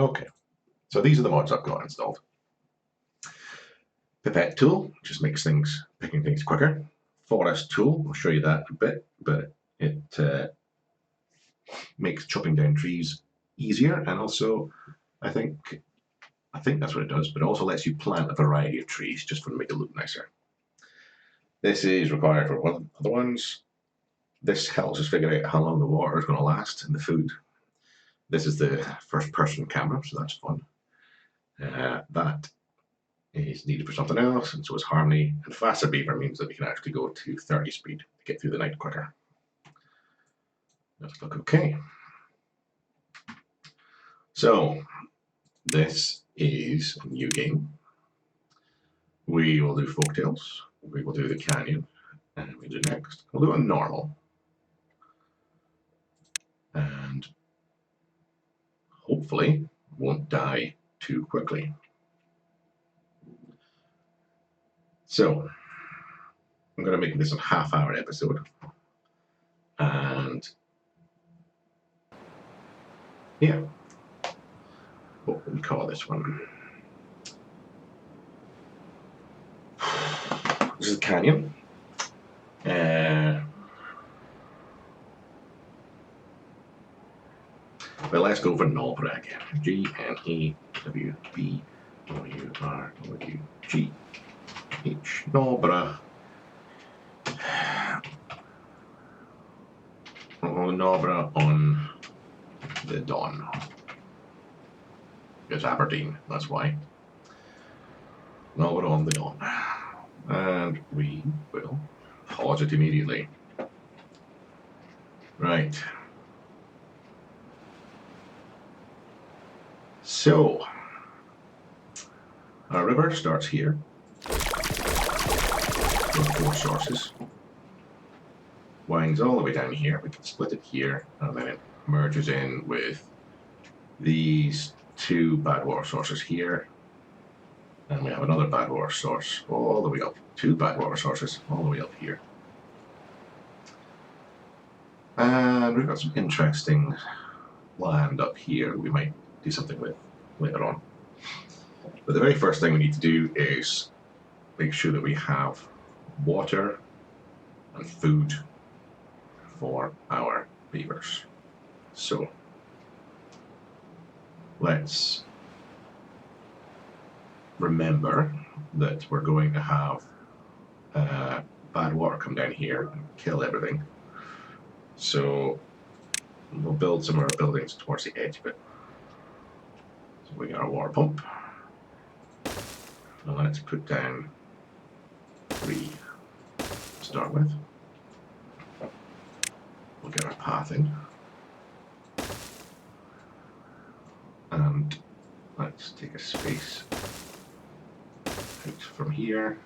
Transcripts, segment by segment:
Okay, so these are the mods I've got installed. Pipette tool just makes picking things quicker. Forest tool, I'll show you that in a bit, but it makes chopping down trees easier, and also I think that's what it does, but it also lets you plant a variety of trees just to make it look nicer. This is required for other ones. This helps us figure out how long the water is going to last and the food. This is the first person camera, so that's fun. That is needed for something else, and so is Harmony. And faster beaver means that we can actually go to 30 speed to get through the night quicker. Let's look okay. So this is a new game. We will do folktales, we will do the canyon, and we do next. We'll do a normal. And hopefully won't die too quickly. So I'm going to make this a half-hour episode. And yeah, what would we call this one? This is a canyon. But let's go for Gnawbourgh again. Gnawbourgh. Gnawbourgh. Gnawbourgh on the Don. It's Aberdeen, that's why. Gnawbourgh on the Don. And we will pause it immediately. Right. So, our river starts here. With 4 sources. Winds all the way down here. We can split it here, and then it merges in with these 2 bad water sources here. And we have another bad water source all the way up. 2 bad water sources all the way up here. And we've got some interesting land up here we might do something with later on. But the very first thing we need to do is make sure that we have water and food for our beavers. So let's remember that we're going to have bad water come down here and kill everything. So we'll build some of our buildings towards the edge of it. So we got our water pump. And let's put down 3 to start with. We'll get our path in. And let's take a space out from here.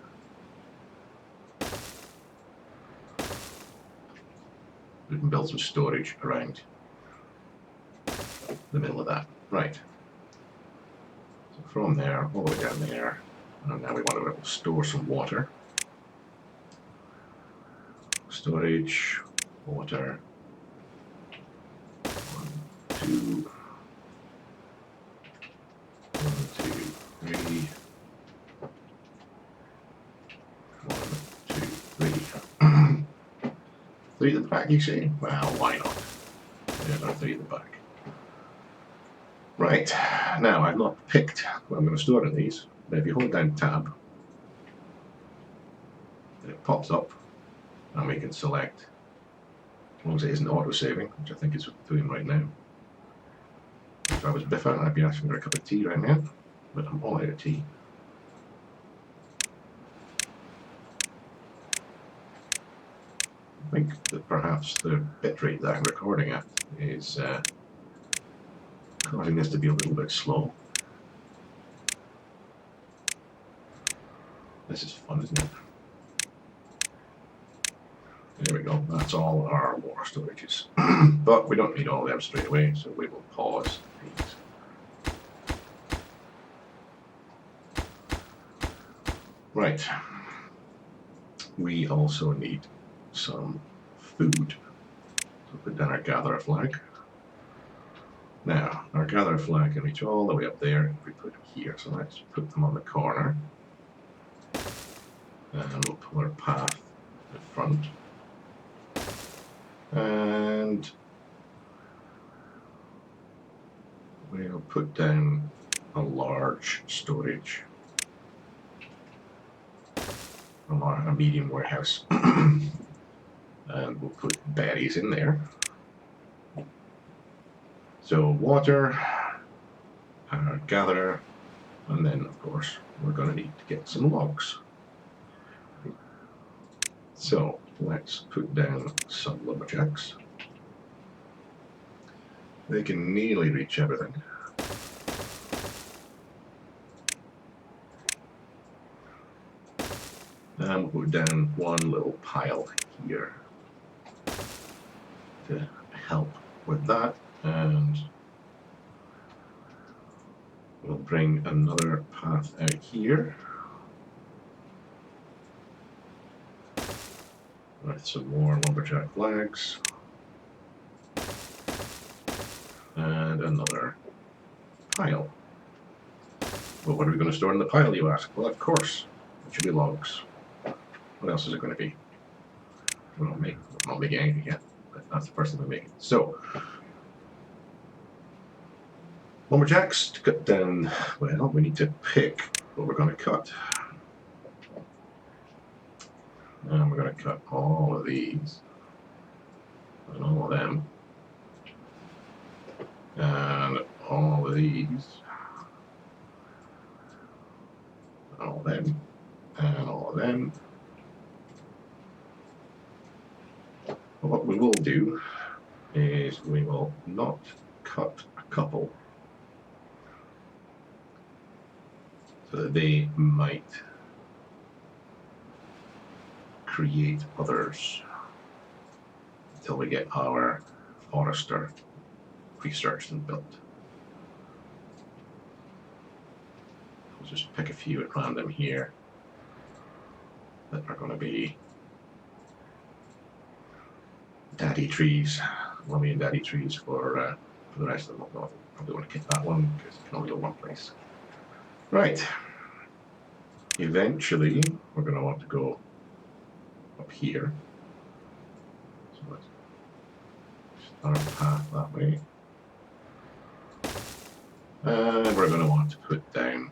We can build some storage around the middle of that. Right. So from there, all the way down there, and now we want to be able to store some water. Storage, water. 1, 2. 1, 2, 3. 1, 2, 3. 3 at the back, you see? Well, why not? There's our 3 at the back. Right, now I've not picked what I'm going to store in these, but if you hold down tab, then it pops up and we can select, as long as it isn't auto-saving, which I think it's doing right now. If I was Biffa, I'd be asking for a cup of tea right now, but I'm all out of tea. I think that perhaps the bitrate that I'm recording at is causing this to be a little bit slow. This is fun, isn't it? There we go, that's all our water storages. But we don't need all of them straight away, so we will pause these. Right. We also need some food. So put down our gatherer flag. Now, our our gather flag can reach all the way up there if we put them here. So let's put them on the corner. And we'll pull our path in front. And we'll put down a large storage. A medium warehouse. And we'll put berries in there. So water, our gatherer, and then of course we're going to need to get some logs. So let's put down some lumberjacks. They can nearly reach everything. And we'll put down one little pile here to help with that. And we'll bring another path out here with some more lumberjack flags and another pile. Well, what are we going to store in the pile, you ask? Well, of course, it should be logs. What else is it going to be? We're not making anything yet, but that's the first thing we're making. So, lumberjacks to cut down. Well, we need to pick what we're going to cut. And we're going to cut all of these and all of them and all of these and all of them and all of them. But what we will do is we will not cut a couple so that they might create others until we get our forester researched and built. We'll just pick a few at random here that are going to be daddy trees, mummy and daddy trees for the rest of them. I'll probably want to keep that one because it can only go one place. Right. Eventually, we're going to want to go up here. So let's start a path that way. And we're going to want to put down.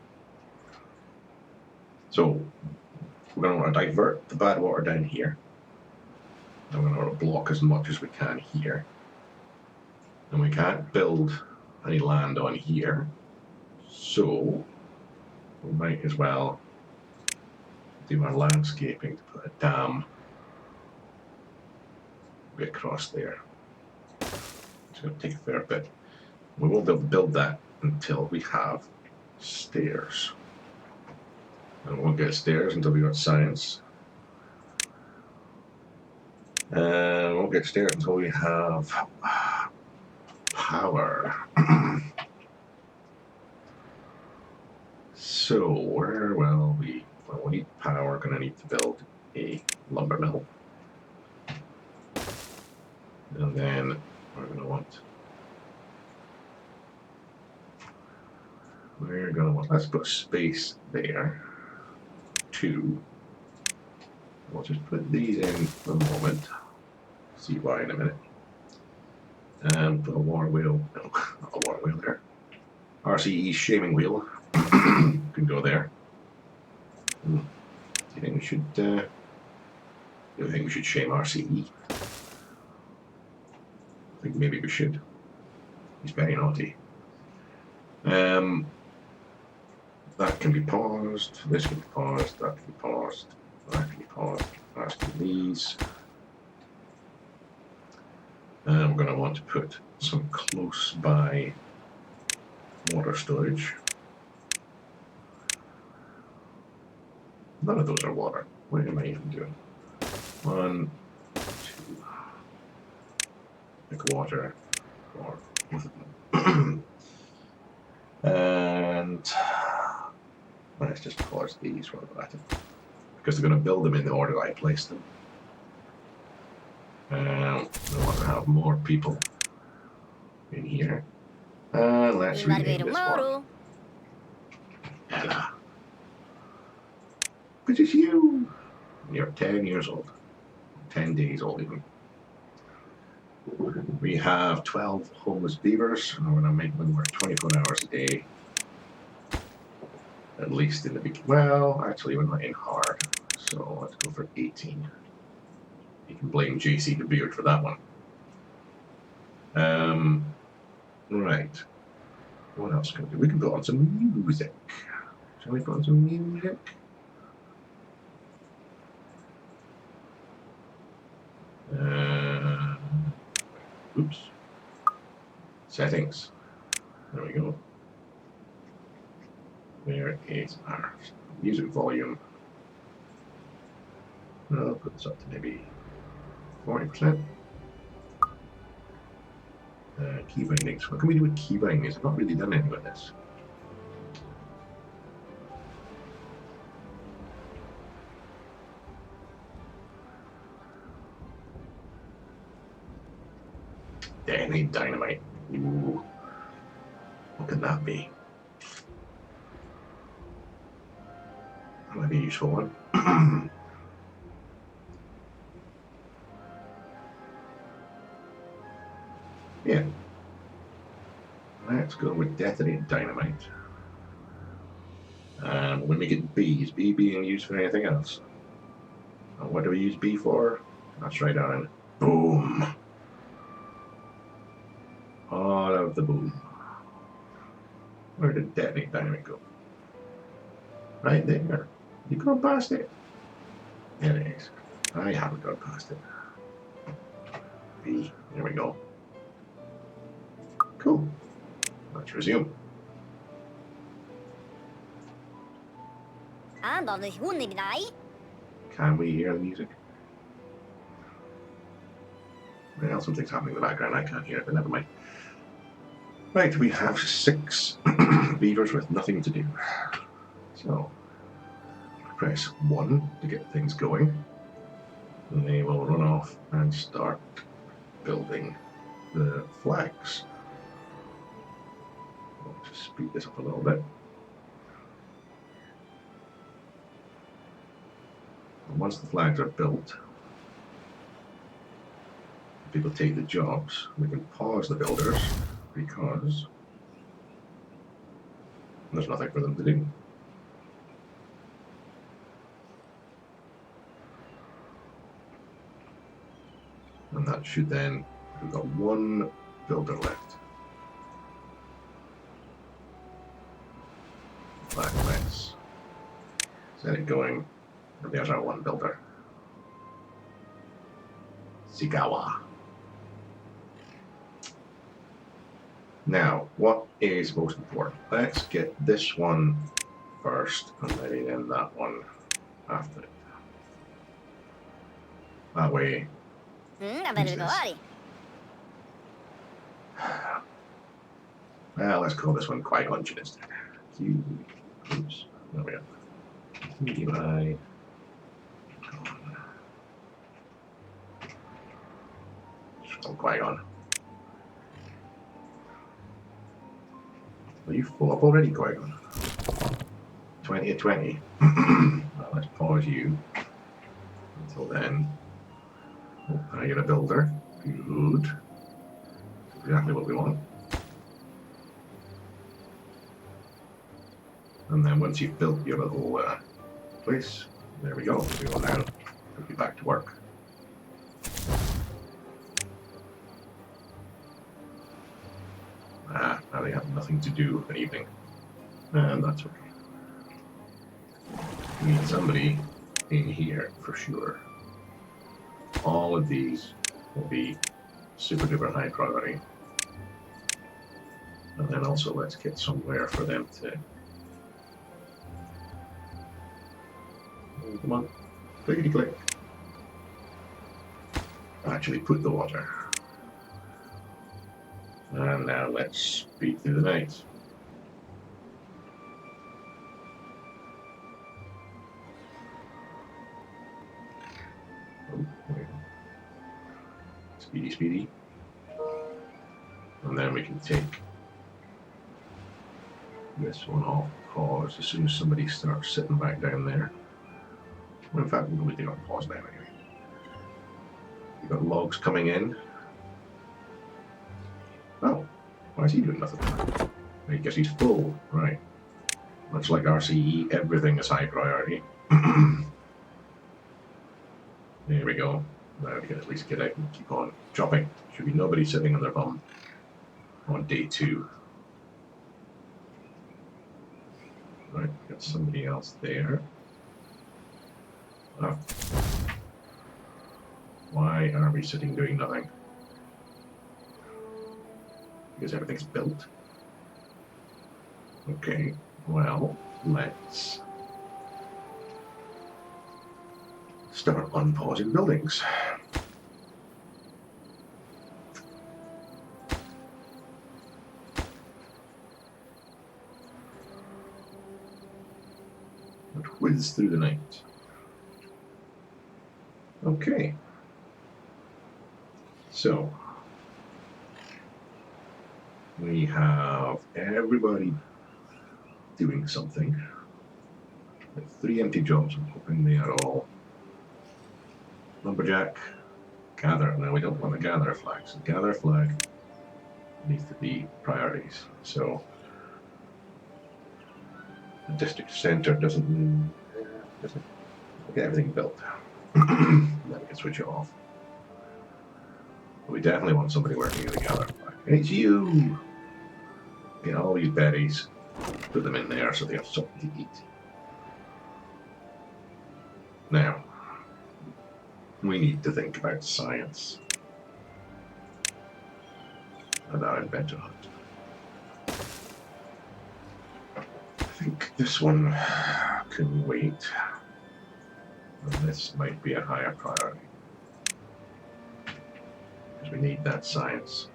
So we're going to want to divert the bad water down here. And we're going to want to block as much as we can here. And we can't build any land on here. So we might as well do our landscaping to put a dam across there. It's going to take a fair bit. We won't be able to build that until we have stairs. And we won't get stairs until we got science. And we won't get stairs until we have power. So where will we? Well, we need power. We're going to need to build a lumber mill. And then we're going to want. Let's put space there. 2. We'll just put these in for the moment. See why in a minute. And put a water wheel. No, not a water wheel there. RCE shaming wheel can go there. Do you think we should? Do you think we should shame RCE? I think maybe we should. He's very naughty. That can be paused. This can be paused. That can be paused. That can be paused. That's these. And we're going to want to put some close by water storage. None of those are water. What am I even doing? 1, 2. Like water or both of them. And let's just pause these while we're at it. Because they're going to build them in the order I placed them. We want to have more people in here. Let's rename this one. Ella. But it's you. You're 10 years old. 10 days old even. We have 12 homeless beavers, and we're going to make them work 24 hours a day. At least in the beginning. Well, actually, we're not in hard, so let's go for 18. You can blame JC the Beard for that one. Right. What else can we do? We can put on some music. Shall we put on some music? Oops. Settings. There we go. Where is our music volume? I'll put this up to maybe 40%. Key bindings. What can we do with key bindings? I've not really done anything with this. Detonate dynamite. Ooh. What could that be? That might be a useful one. Yeah. Let's go with detonate dynamite. And we'll make it B. Is B being used for anything else? And what do we use B for? That's right on. Boom. All of the boom. Where did detonate dynamite go? Right there. You've gone past it. There it is. I haven't gone past it. B. There we go. Cool. Let's resume. Can we hear the music? Well, something's happening in the background. I can't hear it, but never mind. Right, we have 6 beavers with nothing to do. So, press 1 to get things going. And they will run off and start building the flags. I'll just speed this up a little bit. And once the flags are built, people take the jobs. We can pause the builders because there's nothing for them to do. And that should then, we've got 1 builder left. Flag let's set it going. And there's our 1 builder. Sigawa. Now, what is most important? Let's get this one first, and maybe then that one after it. That way. Well, let's call this one Qui-Gon instead. Oops. There we go. Qui-Gon. Are you full up already, Qui-Gon? 20 at 20. Well, let's pause you until then. Oh, I get a builder. Good. Exactly what we want. And then once you've built your little place, there we go. We will now put you back to work. Now they have nothing to do of an evening. And that's okay. We need somebody in here for sure. All of these will be super duper high priority. And then also let's get somewhere for them to... Oh, come on. Clickety click. Actually put the water. And now let's speed through the night. Oh, wait. Speedy, speedy. And then we can take this one off pause as soon as somebody starts sitting back down there. Well, in fact, we'll leave it on pause now anyway. You've got logs coming in. Oh, why is he doing nothing? I guess he's full, right. Much like RCE, everything is high priority. There we go. Now we can at least get out and keep on chopping. Should be nobody sitting on their bum on day 2. Right, got somebody else there. Oh. Why are we sitting doing nothing? Because everything's built. Okay, well, let's start unpausing buildings. And whiz through the night. Okay. So, we have everybody doing something. With 3 empty jobs, I'm hoping they are all lumberjack, gather. No, we don't want the gather flags. The gather flag needs to be priorities. So, the district center doesn't get everything built. Then we can switch it off. But we definitely want somebody working in the gather flag. And it's you! Get all these berries, put them in there so they have something to eat. Now, we need to think about science and our inventor hunt. I think this one can wait. And this might be a higher priority. Because we need that science.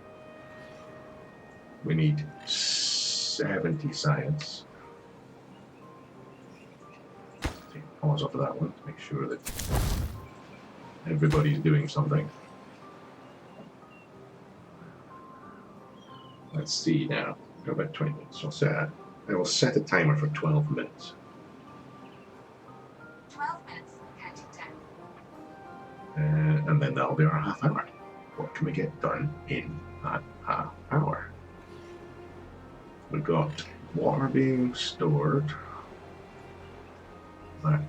We need 70 science. Take a pause off of that one to make sure that everybody's doing something. Let's see now. Got about 20 minutes. I will set a timer for 12 minutes. 12 minutes, counting down. And then that'll be our half hour. What can we get done in that half hour? We've got water being stored.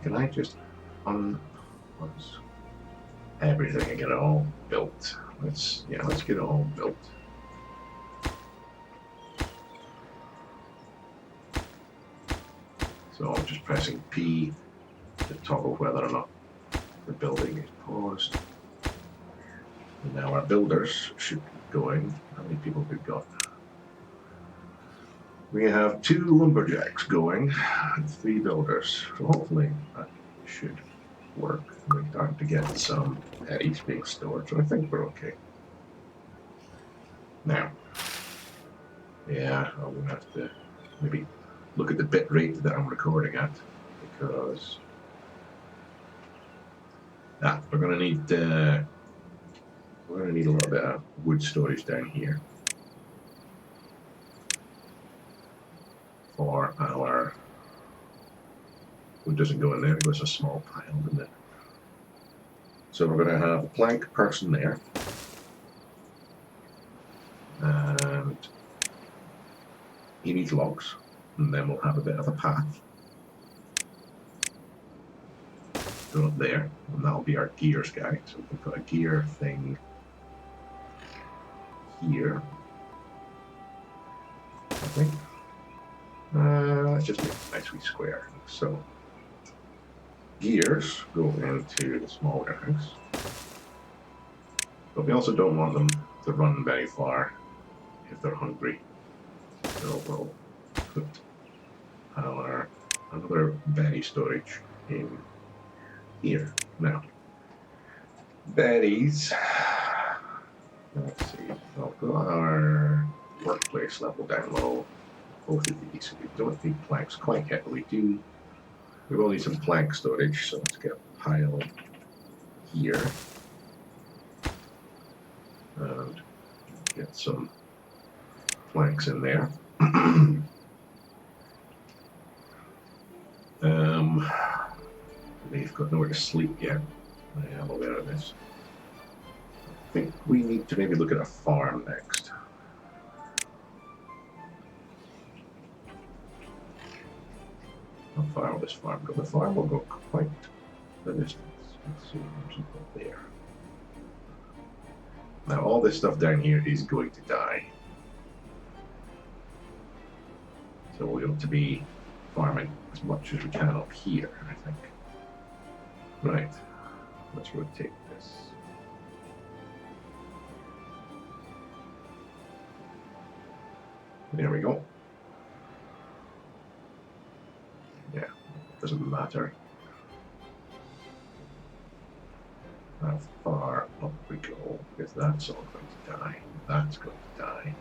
Can I just unpause everything and get it all built? Let's get it all built. So I'm just pressing P to toggle whether or not the building is paused. And now our builders should be going. How many people have we got? We have 2 lumberjacks going and 3 builders. So hopefully that should work. We're starting to get some eddies being stored, so I think we're okay. Now, yeah, I'm going to have to maybe look at the bit rate that I'm recording at, because we're going to need a little bit of wood storage down here for our wood. Doesn't go in there, it goes a small pile, doesn't it? So we're going to have a plank person there, and he needs logs, and then we'll have a bit of a path go up there, and that'll be our gears guy. So we can put a gear thing here, I think. Let's just make a nice wee square. So gears go into the small warehouse, but we also don't want them to run very far if they're hungry. So we'll put another berry storage in here. Now, berries. Let's see. I've got our workplace level down low. Both of these. We don't need planks quite yet, but we do. We will need some plank storage, so let's get a pile here and get some planks in there. They've got nowhere to sleep yet. I am aware of this. I think we need to maybe look at a farm next. How far will this farm go? The farm will go quite the distance. Let's see, there's a there. Now all this stuff down here is going to die. So we ought to be farming as much as we can up here, I think. Right, let's rotate this. There we go. Yeah, doesn't matter how far up we go, because that's all going to die. That's going to die.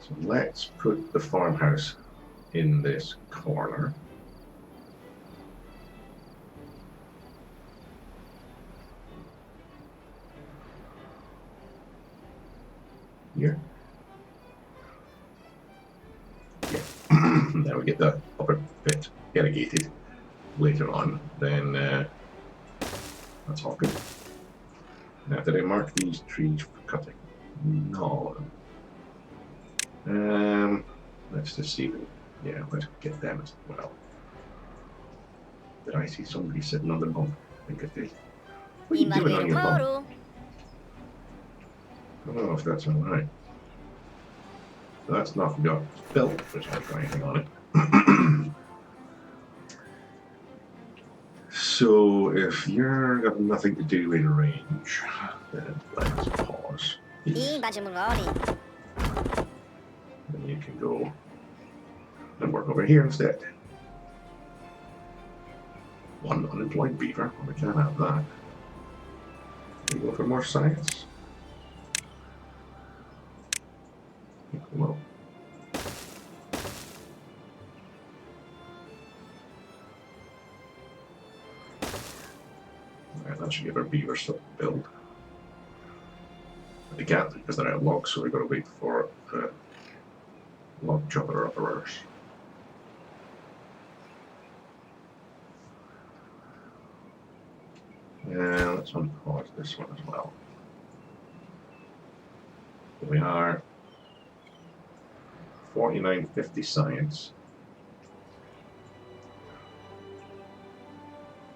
So let's put the farmhouse in this corner. Here. Yeah. Now we get the upper bit irrigated later on, then that's all good. Now, did I mark these trees for cutting? No. Let's just see. Yeah, let's get them as well. Did I see somebody sitting on the bump? I think I did. What are you doing on your bump? I don't know if that's alright. So that's not got built, there's not got anything on it. So if you're got nothing to do in range, then let's pause. Then you can go and work over here instead. One unemployed beaver, well, we can't have that. We go for more science. Well, right, that should give our beaver stuff to build. They can't because they're out of logs, so we've got to wait for the log chopper operators. Yeah, let's unpause this one as well. Here we are. 4950 science.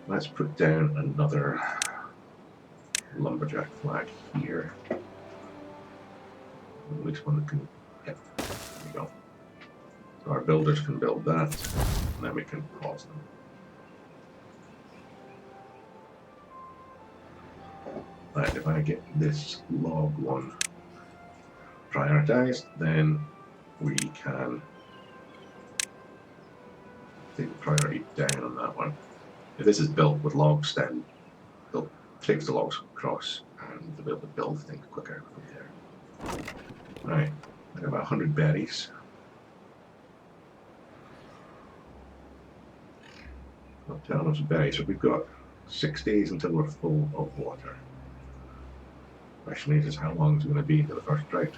Let's put down another lumberjack flag here. At least one that can, yeah, there we go. So our builders can build that, and then we can pause them. Right, if I get this log one prioritized, then we can take the priority down on that one. If this is built with logs, then they'll take the logs across and they'll be able to build things quicker from there. Right, I got about 100 berries. Not telling us berries, so we've got 6 days until we're full of water. Question is how long is it going to be until the first drought?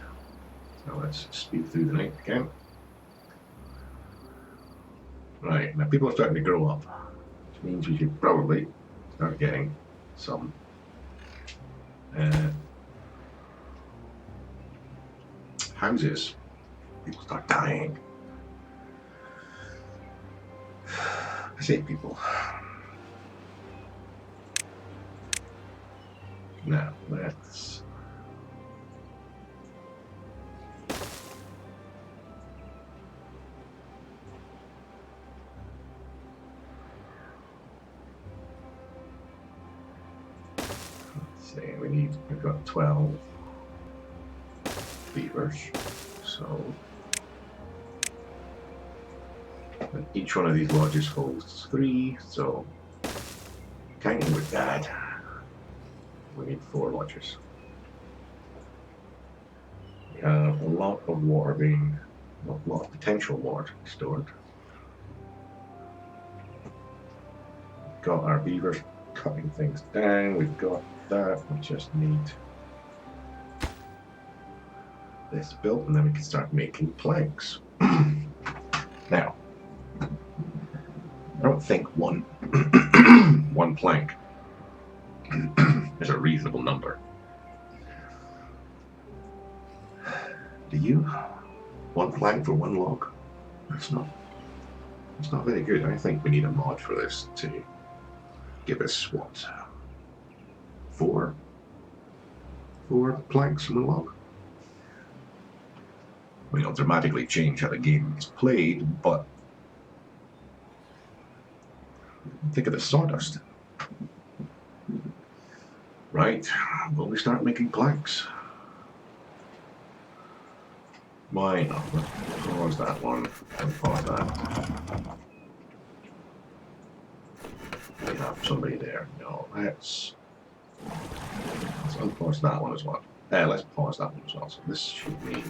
So let's speed through the night again. Right, now people are starting to grow up, which means we should probably start getting some houses. People start dying. I say people. Now let's say we've got 12 beavers, so and each one of these lodges holds 3, so counting with that, we need 4 lodges. We have a lot of water being, a lot of potential water stored. We've got our beavers cutting things down, we've got that, we just need this built and then we can start making planks. Now, I don't think one one plank is a reasonable number. Do you? One plank for one log? It's not very good. I think we need a mod for this to give us what? Four planks from a log? We don't dramatically change how the game is played, but think of the sawdust. Right, will we start making planks? Why not? Let's pause that one and pause that. We have somebody there. No, let's unpause that one as well. Let's pause that one as well. So this should mean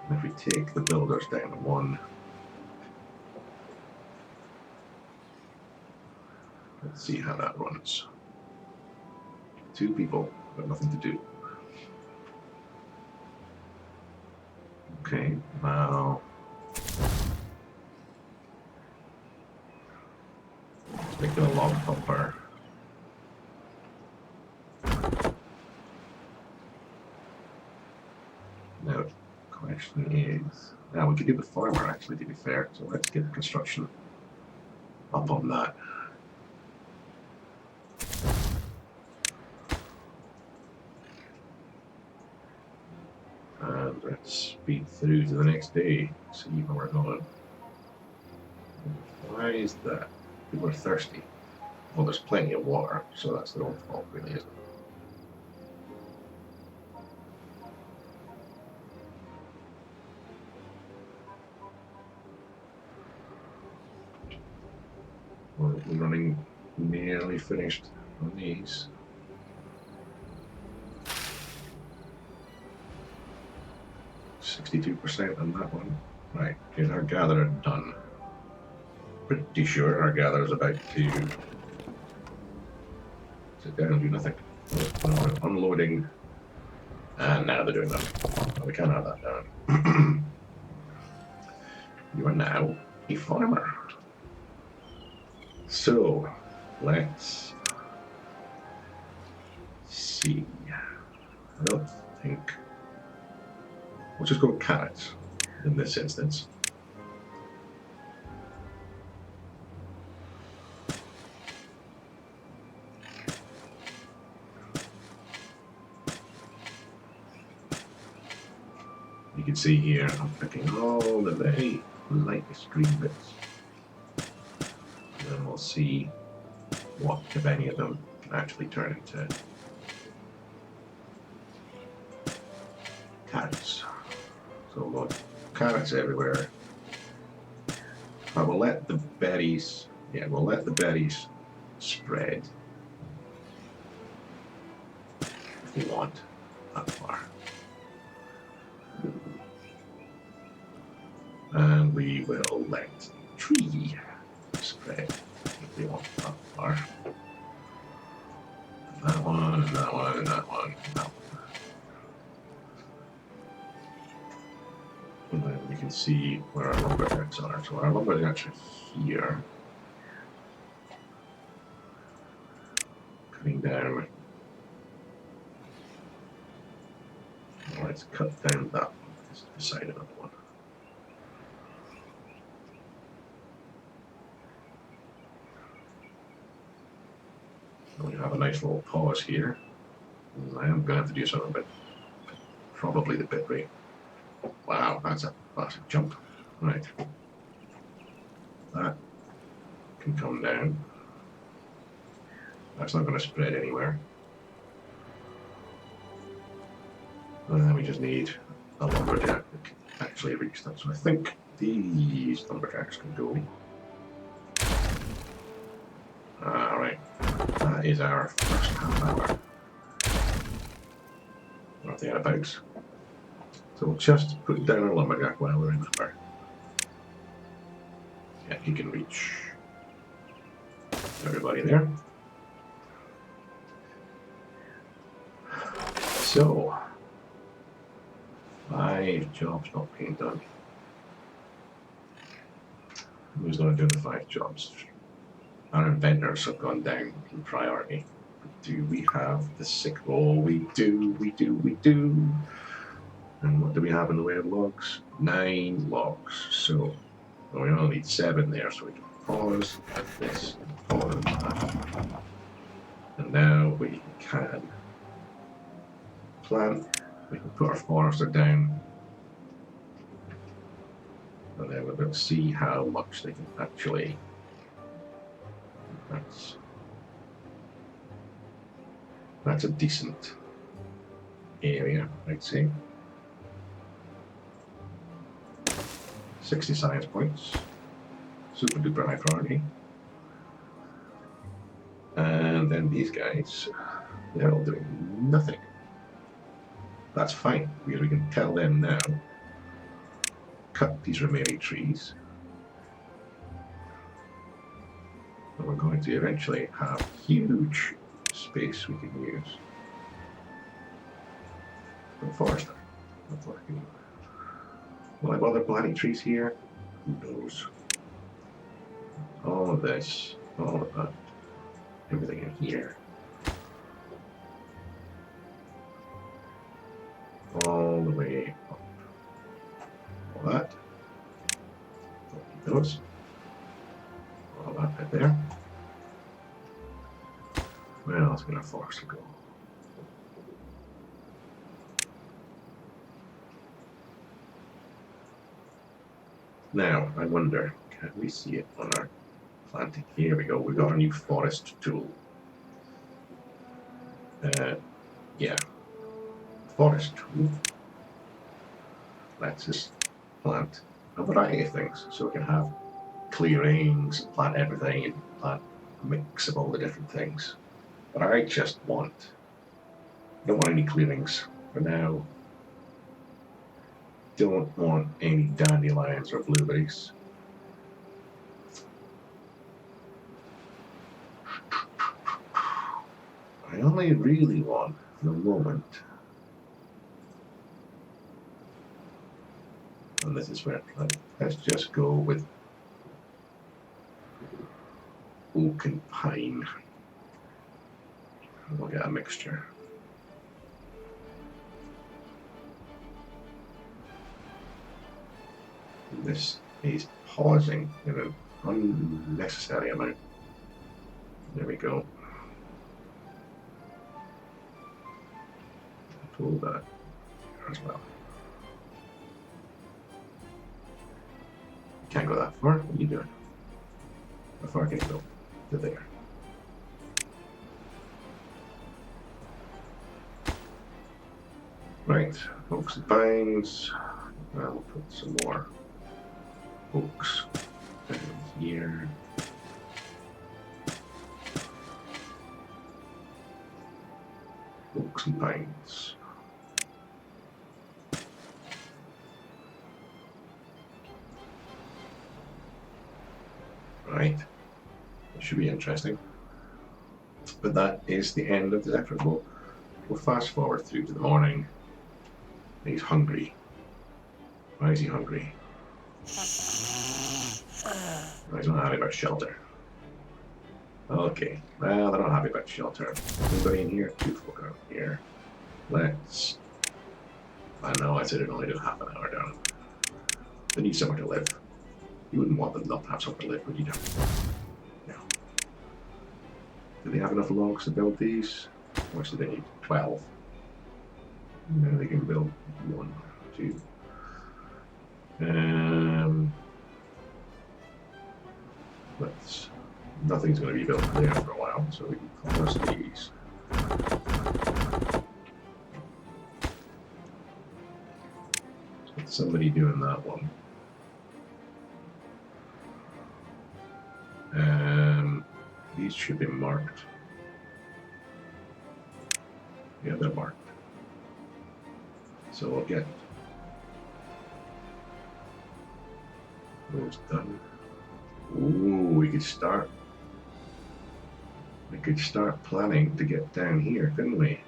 if we take the builders down to one. Let's see how that runs. 2 people, got nothing to do. Okay, now let's make it a log pumper. Now the question is, now we could do the farmer actually, to be fair, so let's get construction up on that. And let's speed through to the next day, see where we're going. Why is that? People are thirsty. Well, there's plenty of water, so that's their own fault, really, isn't it? We're running nearly finished on these. 62% on that one. Right, here's our gatherer done. Pretty sure our gatherer's about to sit down and do nothing. Unloading, and now they're doing nothing. We can't have that down. You are now a farmer. So, let's see. I don't think. We'll just go with carrots in this instance. You can see here I'm picking all the very lightest green bits. And then we'll see what, if any of them, can actually turn into carrots. So we'll go carrots everywhere. I will let the berries, we'll let the berries spread if we want that far. And we will let tree spread if we want that far. That one, and that one, and that one, and that one. And then we can see where our lumberjacks are. So our lumberjacks are here. Cutting down. Let's cut down that one. Let's decide another one. We have a nice little pause here. I am going to have to do something, but probably the bit rate. Wow, that's a jump. Right. That can come down. That's not going to spread anywhere. And then we just need a lumberjack that can actually reach that. So I think these lumberjacks can go. Alright. That is our first half hour. Not the out-of-bounds. So we'll just put down our lumberjack while we remember. Yeah, he can reach everybody there. So, 5 jobs not being done. Who's going to do the 5 jobs? Our inventors have gone down in priority. Do we have the 6? Oh, we do. And what do we have in the way of logs? 9 logs. So we only need 7 there, so we can pause this and pause that. And now we can plant. We can put our forester down. And then we're going to see how much they can actually. That's a decent area, I'd say. 60 science points. Super duper high priority. And then these guys, they're all doing nothing. That's fine, because we can tell them now, cut these remaining trees. And we're going to eventually have huge space we can use. For forester. Not working. Will I bother planting trees here? Who knows? All of this, all of that, everything in here. All the way up. All that. Don't need those. All that right there. Where else can our forester go? Now, I wonder, can we see it on our planting? Here we go. We got a new forest tool. Yeah. Forest tool. Let's just plant a variety of things. So we can have clearings, plant everything, and plant a mix of all the different things. But I just don't want any clearings for now. Don't want any dandelions or blueberries. I only really want, for the moment, and this is where let's just go with oak and pine. We'll get a mixture. This is pausing in an unnecessary amount. There we go. Pull that here as well. Can't go that far. What are you doing? How far can you go? To there. Right, oaks and pines. I'll put some more oaks down here. Oaks and pines. Right, it should be interesting. But that is the end of the effort. We'll fast forward through to the morning. He's hungry. Why is he hungry? He's not happy about shelter. Okay, well, they're not happy about shelter. Anybody in here? 2 folk out here. Let's. I know I said it only did half an hour down. They need somewhere to live. You wouldn't want them not to have somewhere to live, would you? No. Do they have enough logs to build these? How much do they need? 12. No, they can build 1, 2. Nothing's going to be built there for a while, so we can close these. Somebody doing that one. These should be marked. Yeah, they're marked. So we'll get those done. Ooh, we could start planning to get down here, couldn't we?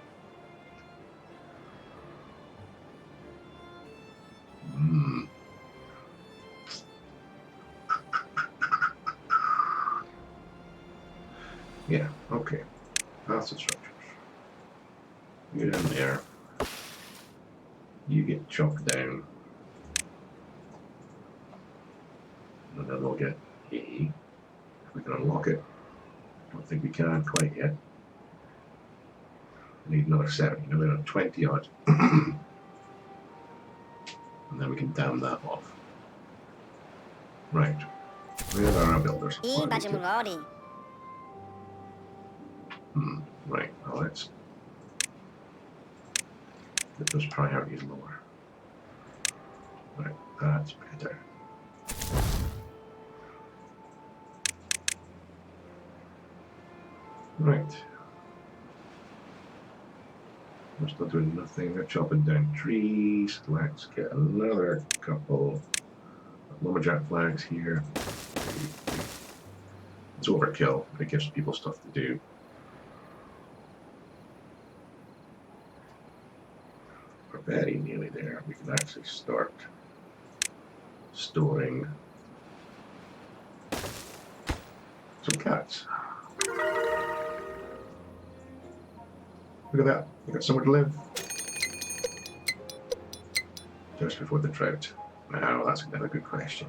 Yeah, okay. Paths and structures. You're in there. You get chopped down. And then we'll get A. If we can unlock it. I don't think we can quite yet. We need another 70, another 20 odd. And then we can dam that off. Right. Where are our builders? Right, well let's get those priorities lower. Right, that's better. Right. We're still doing nothing. They're chopping down trees. Let's get another couple of lumberjack flags here. It's overkill, but it gives people stuff to do. We're very nearly there. We can actually start storing some cats. Look at that. We got somewhere to live. Just before the drought. Now, that's another good question.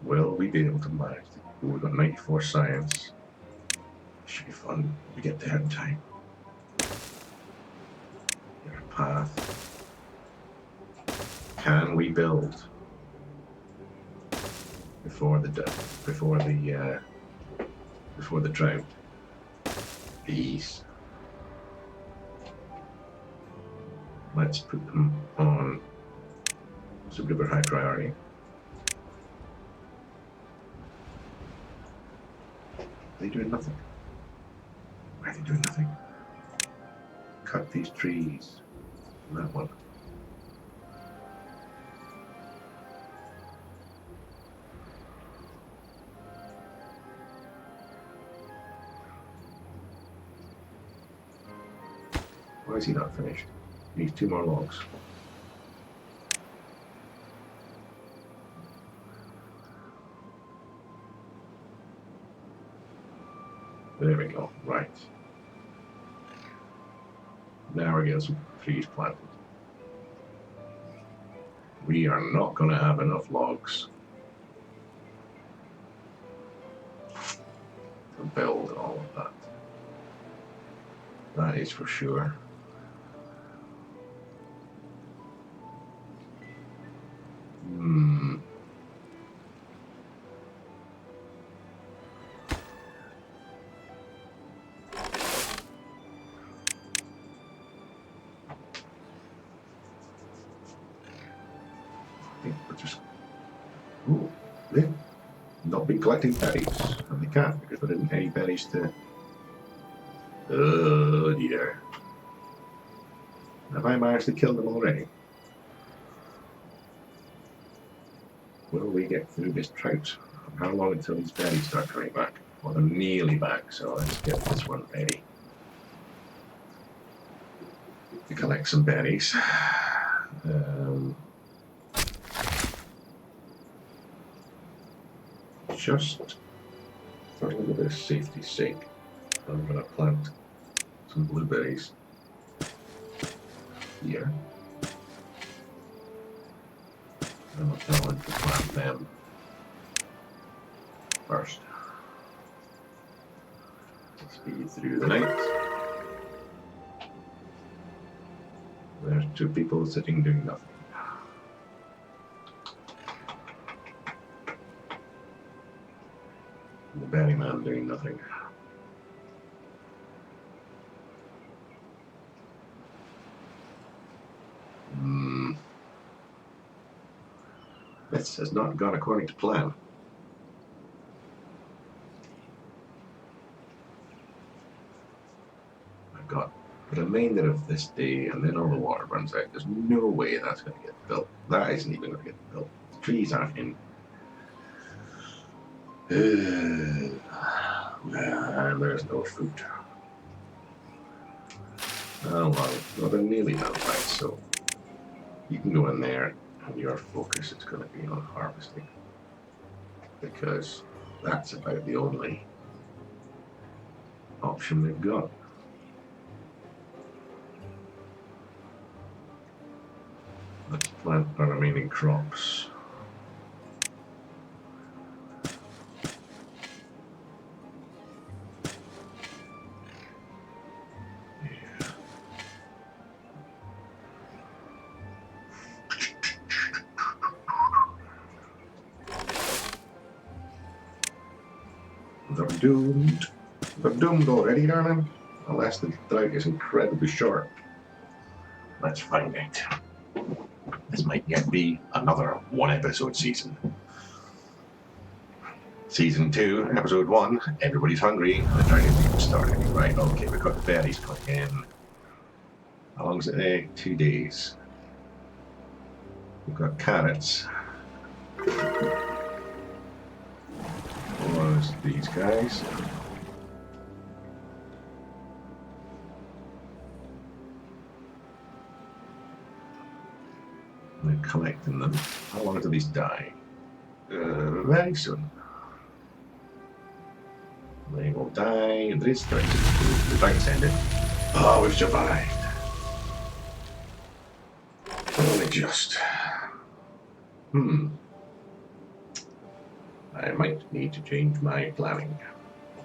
Will we be able to manage it? Oh, we've got 94 science. Should be fun. We get there in time. Get a path. Can we build before the drought? These. Let's put them on super high priority. Are they doing nothing? Why are they doing nothing? Cut these trees. That one. Why is he not finished? He needs 2 more logs. There we go. Right. Now we're getting some trees planted. We are not going to have enough logs to build all of that. That is for sure. I think we're just... Ooh, they've not been collecting berries. And they can't because there isn't any berries to... Oh dear. Have I managed to kill them already? Will we get through this drought? How long until these berries start coming back? Well, they're nearly back, so let's get this one ready to collect some berries. Just for a little bit of safety's sake, I'm going to plant some blueberries here. And I'll tell them to plant them first. Speed through the night. There's 2 people sitting doing nothing. The berry man doing nothing. This has not gone according to plan. I've got the remainder of this day and then all the water runs out. There's no way that's going to get built. That isn't even going to get built. The trees aren't in. And there's no fruit. Oh well, they're nearly done, right? So you can go in there and your focus is going to be on harvesting because that's about the only option they've got. Let's plant our remaining crops. They're doomed. They're doomed already, darling. Unless the drought is incredibly short. Let's find out. This might yet be another one episode season. Season 2, episode 1, everybody's hungry, and the drought is starting. Right, okay, we've got the berries coming in. How long is it there? 2 days. We've got carrots. Was these guys. We're collecting them. How long do these die? Very soon. They will die. There is 30. The drought's ended. Oh, we've survived. Only just. I might need to change my planning.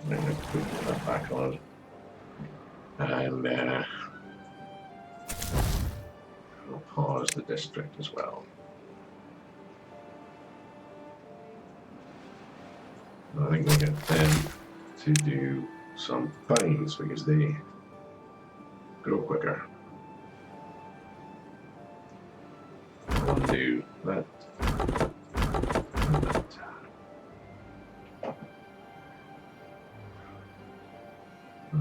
I'm going to put that back on. And we'll pause the district as well. I think we'll get them to do some pines because they grow quicker. We'll do that. And that.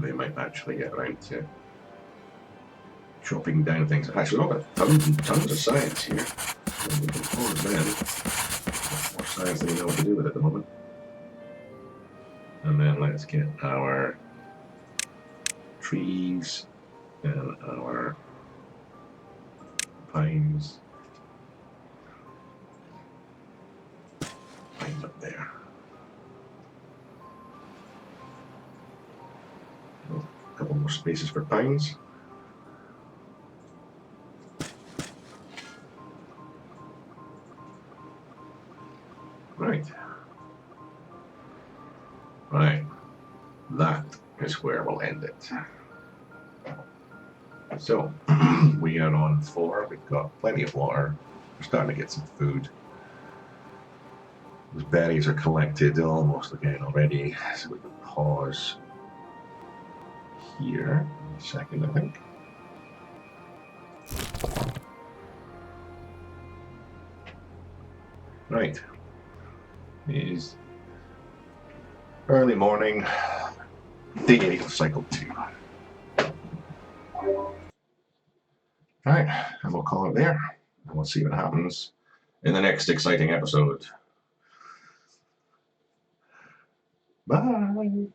They might actually get around to chopping down things. Actually, we've got tons of science here. We can pause them. More science than we know what to do with at the moment. And then let's get our trees and our pines. Pines up there. A couple more spaces for pines. Right. Right. That is where we'll end it. So, we are on 4. We've got plenty of water. We're starting to get some food. Those berries are collected almost again already. So we can pause here in a second, I think. Right. It is early morning, day 8 of cycle 2. Right, and we'll call it there. And we'll see what happens in the next exciting episode. Bye.